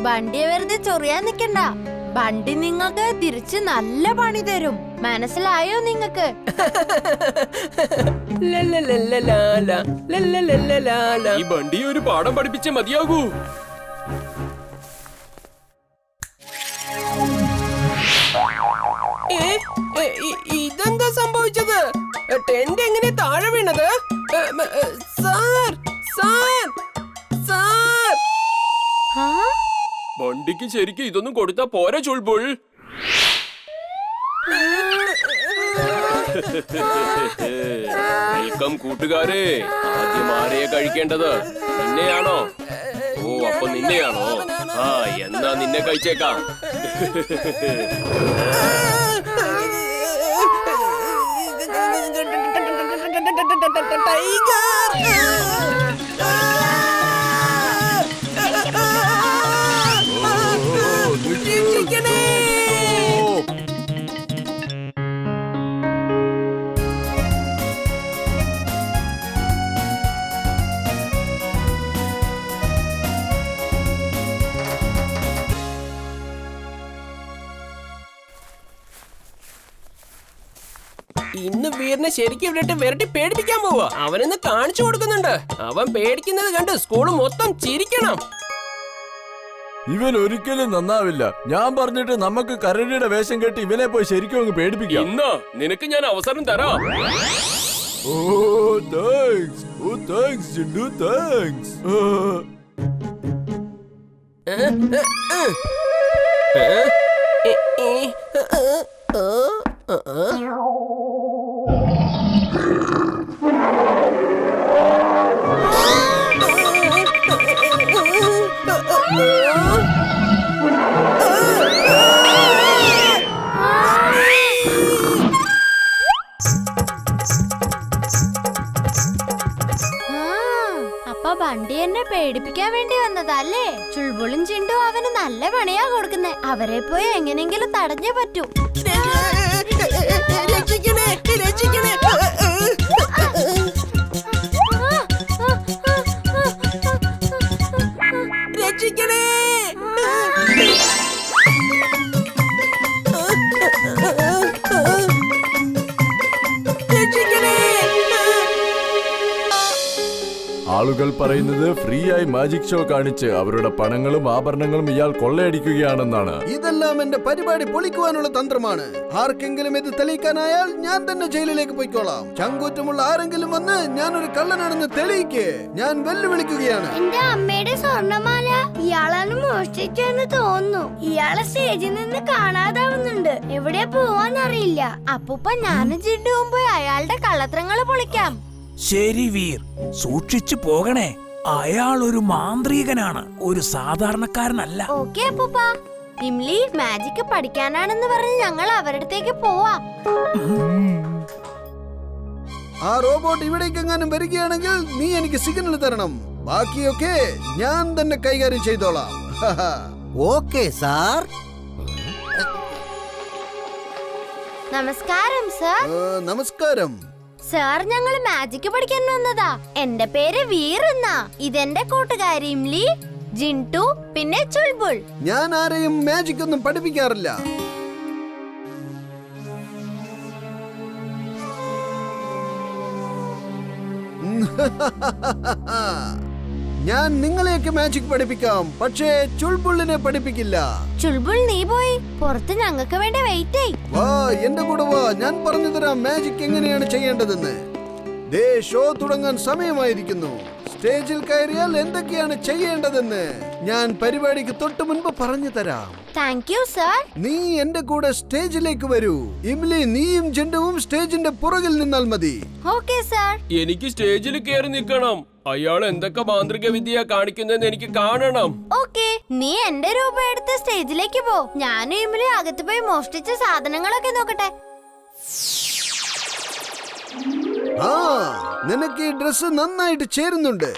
ബണ്ടിയെ വെറുതെ ചൊറിയാൻ നിക്കണ്ട. ബണ്ടി നിങ്ങൾക്ക് തിരിച്ച് നല്ല പണി തരും. മനസ്സിലായോ നിങ്ങക്ക്? ഈ ബണ്ടി ഒരു പാഠം പഠിപ്പിച്ചേ മതിയാകൂ. ഇതെന്താ സംഭവിച്ചത്? ടെന്റ് എങ്ങനെ താഴെ വീണത്? സാർ സാർ സാർ, ബണ്ടിക്ക് ശരിക്കും ഇതൊന്നും കൊടുത്താ പോരെ ചുൾബുൾ? വെൽക്കം കൂട്ടുകാരെ. ആദ്യം ആരെയാ കഴിക്കേണ്ടത്? നിന്നെയാണോ? ഓ, അപ്പൊ നിന്നെയാണോ? ആ, എന്നാ നിന്നെ കഴിച്ചേക്കാം. ഇന്ന് വീറിനെ ശരിക്കും ഇവിടെട്ട് വിരട്ടി പേടിപ്പിക്കാൻ പോവാ. അവനെന്ന് കാണിച്ചു കൊടുക്കുന്നുണ്ട്. അവൻ പേടിക്കുന്നത് കണ്ട് സ്കൂള് മൊത്തം ചിരിക്കണം. ഇവൻ ഒരിക്കലും നന്നാവില്ല. ഞാൻ പറഞ്ഞിട്ട് നമുക്ക് കരടിയുടെ വേഷം കെട്ടി ഇവനെ പോയി ശരിക്കും അങ്ങ് പേടിപ്പിക്കാം. ഇന്ന് നിനക്ക് ഞാൻ അവസരം തരാം. ഓ താങ്ക്സ്, ഓ താങ്ക്സ് ജിണ്ടു, താങ്ക്സ്. അപ്പൊ ബണ്ടി എന്നെ പേടിപ്പിക്കാൻ വേണ്ടി വന്നതല്ലേ? ചുൾബുളും ചിണ്ടും അവന് നല്ല പണിയാ കൊടുക്കുന്നേ. അവരെ പോയി എങ്ങനെങ്കിലും തടഞ്ഞേ പറ്റൂ. ആളുകൾ പറയുന്നത് ഫ്രീ ആയി മാജിക് ഷോ കാണിച്ച് അവരുടെ പണങ്ങളും ആഭരണങ്ങളും ഇയാൾ കൊള്ളയടിക്കുകയാണെന്നാണ്. ഇതെല്ലാം എന്റെ പരിപാടി പൊളിക്കുവാനുള്ള തന്ത്രമാണ്. ആർക്കെങ്കിലും ഇത് തെളിയിക്കാനായാൽ ഞാൻ തന്നെ ജയിലിലേക്ക് പോയിക്കോളാം. ചങ്കൂറ്റമുള്ള ആരെങ്കിലും വന്ന് ഞാൻ ഒരു കള്ളനാണെന്ന് തെളിയിക്കേ. ഞാൻ വെല്ലുവിളിക്കുകയാണ്. എന്റെ അമ്മയുടെ സ്വർണ്ണമാല ഇയാളാണ് മോഷ്ടിച്ചെന്ന് തോന്നുന്നു. ഇയാളെ സ്റ്റേജിൽ നിന്ന് കാണാതാവുന്നുണ്ട്. എവിടെ പോവാന്നറിയില്ല. അപ്പൂപ്പ ഞാനും ചിണ്ടുവും പോയി അയാളുടെ കള്ളത്തരങ്ങള് പൊളിക്കാം. ശരി വീർ, സൂക്ഷിച്ചു പോകണേ. അയാൾ ഒരു മാന്ത്രികനാണ്, ഒരു സാധാരണക്കാരനല്ല. ഓക്കേ അപ്പൂപ്പ. ഇംലി മാജിക് പഠിക്കാനാണെന്ന് പറഞ്ഞ് ഞങ്ങൾ അവരടുത്തേക്ക് പോവാ. ആ റോബോട്ട് ഇവിടേക്ക് എങ്ങാനും വരികയാണെങ്കിൽ നീ എനിക്ക് സിഗ്നൽ തരണം. ബാക്കിയൊക്കെ ഞാൻ തന്നെ കൈകാര്യം ചെയ്തോളാം. Okay sir. നമസ്കാരം സർ. നമസ്കാരം സാർ, ഞങ്ങൾ മാജിക് പഠിക്കാൻ വന്നതാ. എന്റെ പേര് വീർ എന്നാ. ഇതെന്റെ കൂട്ടുകാരി ഇംലി, ജിൻടു, പിന്നെ ചുൾബുൾ. ഞാൻ ആരെയും മാജിക് ഒന്നും പഠിപ്പിക്കാറില്ല. ഞാൻ നിങ്ങളെയൊക്കെ മാജിക് പഠിപ്പിക്കാം, പക്ഷേ ചുൾബുള്ളിനെ പഠിപ്പിക്കില്ല. ചുൾബുൾ, നീ പോയി പുറത്ത് ഞങ്ങൾക്ക് വേണ്ടി വെയിറ്റ് ചെയ്. വാ, എന്റെ കൂടെ വാ. ഞാൻ പറഞ്ഞു തരാം മാജിക് എങ്ങനെയാണ് ചെയ്യേണ്ടതെന്ന്. ദേ, ഷോ തുടങ്ങാൻ സമയമായിരിക്കുന്നു. സ്റ്റേജിൽ കയറിയാൽ എന്തൊക്കെയാണ് ചെയ്യേണ്ടതെന്ന് ഞാൻ പരിപാടിക്ക് തൊട്ട് മുൻപ് പറഞ്ഞു തരാം. Thank you sir. നീ എന്റെ കൂടെ സ്റ്റേജിലേക്ക് വരൂ. ഇംലി, നീയും ജെണ്ടുവും സ്റ്റേജിന്റെ പുറകിൽ നിന്നാൽ മതി. Okay sir. എനിക്ക് സ്റ്റേജിൽ കയറി നിൽക്കണം. അയാൾ എന്തൊക്കെ മാന്ത്രിക വിദ്യ കാണിക്കുന്നെന്ന് എനിക്ക് കാണണം. ഓക്കേ, നീ എന്റെ രൂപം എടുത്ത് സ്റ്റേജിലേക്ക് പോ. ഞാനും ഇംലി അകത്ത് പോയി മോഷ്ടിച്ച സാധനങ്ങളൊക്കെ നോക്കട്ടെ. ആ, നിനക്ക് ഈ ഡ്രസ് നന്നായിട്ട് ചേരുന്നുണ്ട്.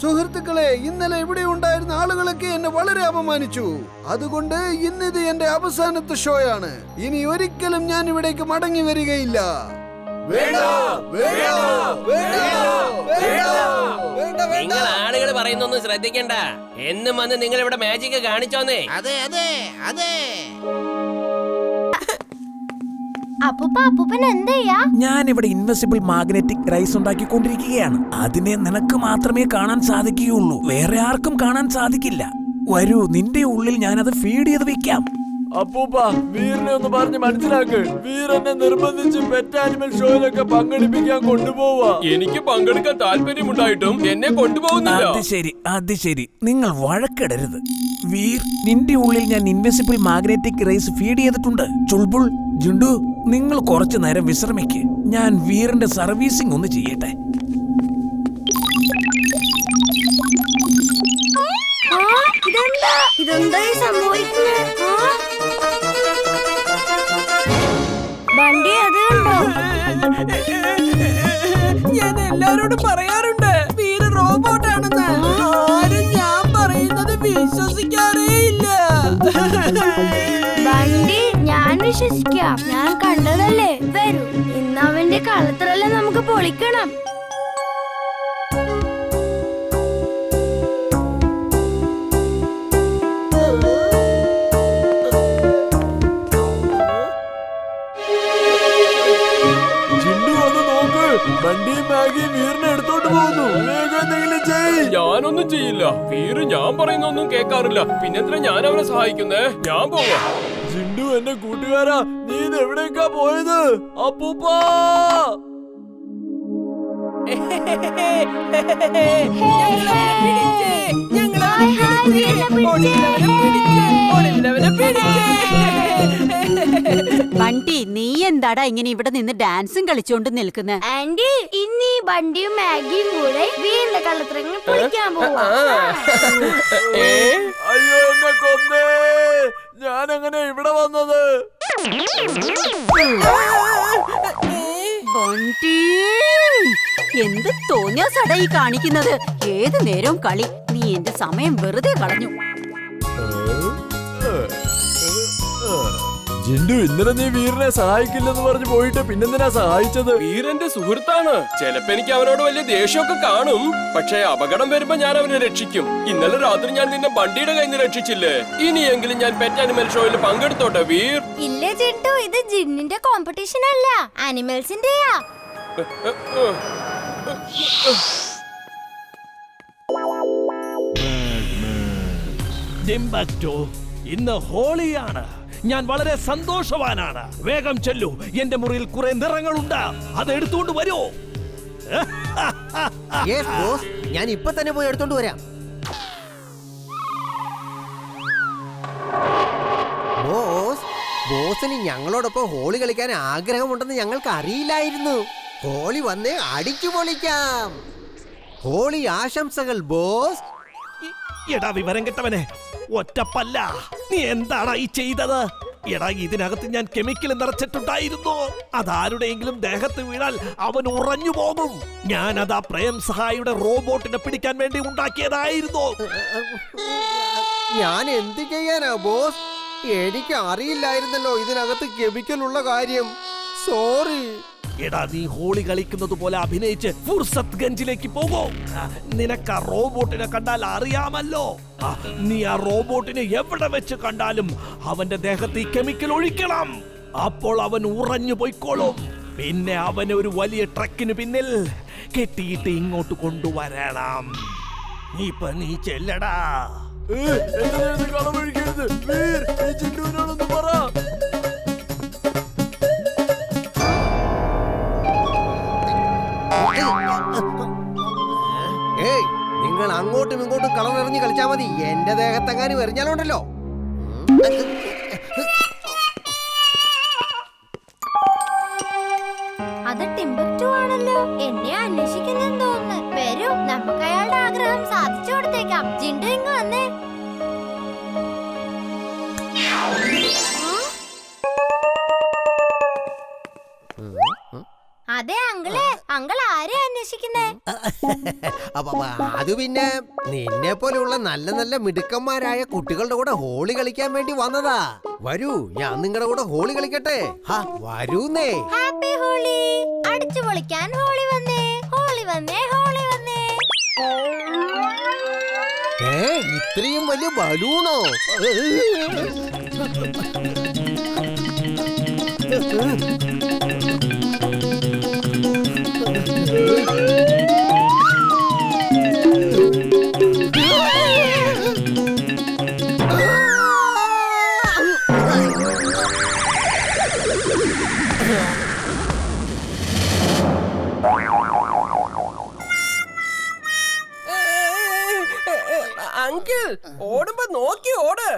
സുഹൃത്തുക്കളെ, ഇന്നലെ ഇവിടെ ഉണ്ടായിരുന്ന ആളുകളൊക്കെ എന്നെ വളരെ അപമാനിച്ചു. അതുകൊണ്ട് ഇന്നിത് എന്റെ അവസാനത്തെ ഷോയാണ്. ഇനി ഒരിക്കലും ഞാൻ ഇവിടേക്ക് മടങ്ങി വരികയില്ല. നിങ്ങൾ ആളുകൾ പറയുന്നൊന്നും ശ്രദ്ധിക്കണ്ട. എന്നും വന്ന് നിങ്ങൾ ഇവിടെ മാജിക് കാണിച്ചോന്നേ. അതെ അതെ അതെ. അപ്പൂപ്പൻ എന്തെയ്യാ? ഞാൻ ഇവിടെ ഇൻവെസിബിൾ മാഗ്നറ്റിക് റൈസ് ഉണ്ടാക്കിക്കൊണ്ടിരിക്കുകയാണ്. അതിനെ നിനക്ക് മാത്രമേ കാണാൻ സാധിക്കുകയുള്ളൂ, വേറെ ആർക്കും കാണാൻ സാധിക്കില്ല. വരൂ, നിന്റെ ഉള്ളിൽ ഞാനത് ഫീഡ് ചെയ്ത് വെക്കാം. അപ്പൂപ്പ, വീറിനെ ഒന്ന് പറഞ്ഞ് മനസ്സിലാക്ക്. വീർ എന്നെ നിർബന്ധിച്ച് പെറ്റ് ആനിമൽ ഷോയിലൊക്കെ പങ്കെടുപ്പിക്കാൻ കൊണ്ടുപോവാ. എനിക്ക് പങ്കെടുക്കാൻ താല്പര്യമുണ്ടായിട്ടും എന്നെ കൊണ്ടുപോകുന്നില്ല. അത് ശരി, നിങ്ങൾ വഴക്കിടരുത്. വീർ, നിന്റെ ഉള്ളിൽ ഞാൻ ഇൻവെസിബിൾ മാഗ്നറ്റിക് റൈസ് ഫീഡ് ചെയ്തിട്ടുണ്ട്. ചുൾബുൾ, ജിണ്ടു, നിങ്ങൾ കുറച്ചു നേരം വിശ്രമിക്ക്. ഞാൻ വീറിന്റെ സർവീസിംഗ് ഒന്ന് ചെയ്യട്ടെ. ഇതെന്തായി സംഭവിക്കുന്നത്? വണ്ടി അത് കണ്ടോ? ഞാൻ എല്ലാരോടും പറയാറുണ്ട് വീര് റോബോട്ടാണെന്ന്. ആരും ഞാൻ പറയുന്നത് വിശ്വസിക്കാറേ ഇല്ല. വണ്ടി ഞാൻ വിശ്വസിക്കാം, ഞാൻ കണ്ടതല്ലേ. വരൂ, ഇന്ന് അവന്റെ കളത്തിലെല്ലാം നമുക്ക് പൊളിക്കണം. വണ്ടി മാഗി വീറിനെ എടുത്തോണ്ട് പോകുന്നു. വേഗം എന്തെങ്കിലും ചെയ്യ്. ഞാനൊന്നും ചെയ്യില്ല. വീറ് ഞാൻ പറയുന്നൊന്നും കേൾക്കാറില്ല. പിന്നെത്ര ഞാൻ അവനെ സഹായിക്കുന്നേ? ഞാൻ പോവാ. ജിണ്ടു, എന്റെ കൂട്ടുകാരാ, നീ ഇത് എവിടേക്കാ പോയത്? അപ്പൂപ്പാ, ബണ്ടി, നീ എന്താടാ ഇങ്ങനെ ഇവിടെ നിന്ന് ഡാൻസും കളിച്ചോണ്ട് നിൽക്കുന്നെ? ആന്റി, ഇന്ന് ഈ ബണ്ടിയും മാഗിയും കൂടെ വീടിന്റെ കളത്തിറങ്ങി പൊളിക്കാൻ പോവാ. അയ്യോ, എന്നെ കൊന്നേ. ഞാൻ എങ്ങനെ ഇവിടെ വന്നത്? ബണ്ടി, എന്ത് തോന്നിയ സട ഈ കാണിക്കുന്നത്? ഏത് നേരവും കളി. നീ എന്റെ സമയം വെറുതെ കളഞ്ഞു. ജിണ്ടു, ഇന്നലെ നീ വീറിനെ സഹായിക്കില്ലെന്ന് പറഞ്ഞു പോയിട്ട് പിന്നെന്തിനാ സഹായിച്ചത്? വീരന്റെ സുഹൃത്താണ്. ചിലപ്പോ എനിക്ക് അവനോട് വലിയ ദേഷ്യമൊക്കെ കാണും. പക്ഷേ അപകടം വരുമ്പോ ഞാൻ അവനെ രക്ഷിക്കും. ഇന്നലെ രാത്രി ഞാൻ നിന്നെ വണ്ടിയുടെ കയ്യിൽ നിന്ന് രക്ഷിച്ചില്ലേ? ഇനിയെങ്കിലും ഞാൻ പെറ്റ് ആനിമൽ ഷോയിൽ പങ്കെടുത്തോട്ടെ വീർ. ഇല്ല ജിണ്ടു, ഇത് ജിന്നിന്റെ കോമ്പറ്റീഷൻ അല്ല, ആനിമൽസിന്റെയാ. ഇന്ന് ഹോളിയാണ്. ഞാൻ വളരെ സന്തോഷവാനാണ്. വേഗം ചെല്ലു, എന്റെ മുറിയിൽ കുറെ നിറങ്ങളുണ്ട്, അത് എടുത്തുകൊണ്ട് വരൂ. ഞാൻ ഇപ്പൊ തന്നെ പോയി എടുത്തോണ്ട് വരാം. ബോസിന് ഞങ്ങളോടൊപ്പം ഹോളി കളിക്കാൻ ആഗ്രഹമുണ്ടെന്ന് ഞങ്ങൾക്ക് അറിയില്ലായിരുന്നു. ഹോളി വന്ന് അടിച്ചു പൊളിക്കാം. ഹോളി ആശംസകൾ ബോസ്. എടാ വിവരം കിട്ടവനെ, ഒറ്റപ്പല്ല, നീ എന്താടാ ഈ ചെയ്തത്? എടാ, ഇതിനകത്ത് ഞാൻ കെമിക്കൽ നിറച്ചിട്ടുണ്ടായിരുന്നു. അതാരുടെയെങ്കിലും ദേഹത്ത് വീണാൽ അവൻ ഉറഞ്ഞു പോകും. ഞാൻ അതാ പ്രേം സഹായിയുടെ റോബോട്ടിനെ പിടിക്കാൻ വേണ്ടി ഉണ്ടാക്കിയതായിരുന്നു. ഞാൻ എന്ത് ചെയ്യാനാ ബോസ്? എനിക്ക് അറിയില്ലായിരുന്നല്ലോ ഇതിനകത്ത് കെമിക്കൽ ഉള്ള കാര്യം. സോറി. എടാ, നീ ഹോളി കളിക്കുന്നത് പോലെ അഭിനയിച്ച് ഫുർസത്ത് ഗഞ്ചിലേക്ക് പോകോ. നിനക്ക് ആ റോബോട്ടിനെ കണ്ടാൽ അറിയാമല്ലോ. നീ ആ റോബോട്ടിനെ എവിടെ വെച്ച് കണ്ടാലും അവന്റെ ദേഹത്ത് ഈ കെമിക്കൽ ഒഴിക്കണം. അപ്പോൾ അവൻ ഉറഞ്ഞു പോയിക്കോളും. പിന്നെ അവനെ ഒരു വലിയ ട്രക്കിന് പിന്നിൽ കെട്ടിയിട്ട് ഇങ്ങോട്ട് കൊണ്ടുവരണം. ഇപ്പൊ നീ ചെല്ലടാ. കളമൊഴിക്കരുത് വീർ. ഈ ജിണ്ടുവിനോടൊന്ന് പറ. ഏയ്, നിങ്ങൾ അങ്ങോട്ടും ഇങ്ങോട്ടും കളറിറങ്ങി കളിച്ചാൽ മതി. എന്റെ ദേഹത്തെങ്ങാനും എറിഞ്ഞാലുണ്ടല്ലോ. അത് ടിംബക്ടു ആണല്ലോ. എന്നെ അന്വേഷിക്കുന്നെന്ന് തോന്നുന്നു. വരൂ, നമുക്ക് അയാളുടെ ആഗ്രഹം സാധിച്ചു കൊടുത്തേക്കാം. ജിണ്ടു ഇങ്ങ് വന്നേ. അതെ അങ്കിളെ, അങ്കിൾ ആരെ അന്വേഷിക്കുന്നേ? അത് പിന്നെ നിന്നെ പോലെയുള്ള നല്ല നല്ല മിടുക്കന്മാരായ കുട്ടികളുടെ കൂടെ ഹോളി കളിക്കാൻ വേണ്ടി വന്നതാ. വരൂ, ഞാൻ നിങ്ങളുടെ കൂടെ ഹോളി കളിക്കട്ടെ. വരൂന്നേ. ഹാപ്പി ഹോളി. അടിച്ചു പൊളിക്കാൻ ഹോളി വന്നേ, ഹോളി വന്നേ, ഹോളി വന്നേ. ഇത്രയും വലിയ ബലൂണോ? അങ്കിൾ, ഓടുമ്പോ നോക്കി ഓട്.